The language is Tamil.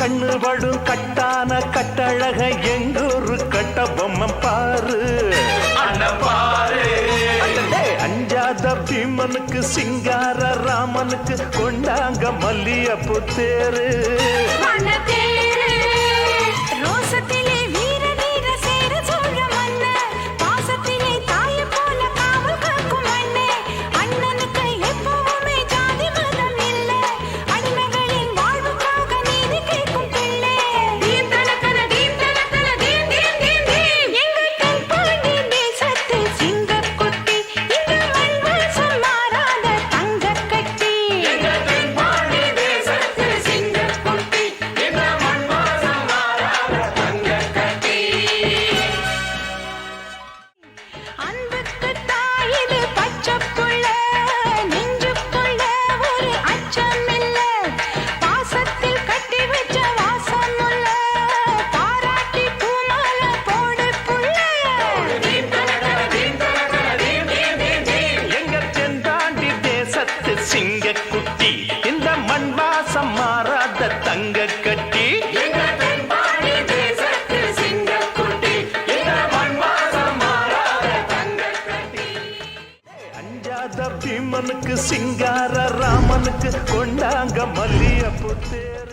கண்ணு படும் கட்டான கட்டழக எங்கூரு கட்ட பொம்மை பாரு பாரு. அஞ்சாத பீமனுக்கு சிங்கார ராமனுக்கு கொண்டாங்க மல்லியப்பு தேரு. சிங்கக்குட்டி இந்த மண் வாசம் மாறாத தங்க கட்டி. அஞ்சாத பீமனுக்கு சிங்கார ராமனுக்கு கொண்டாங்க மல்லியப்பு தேரு.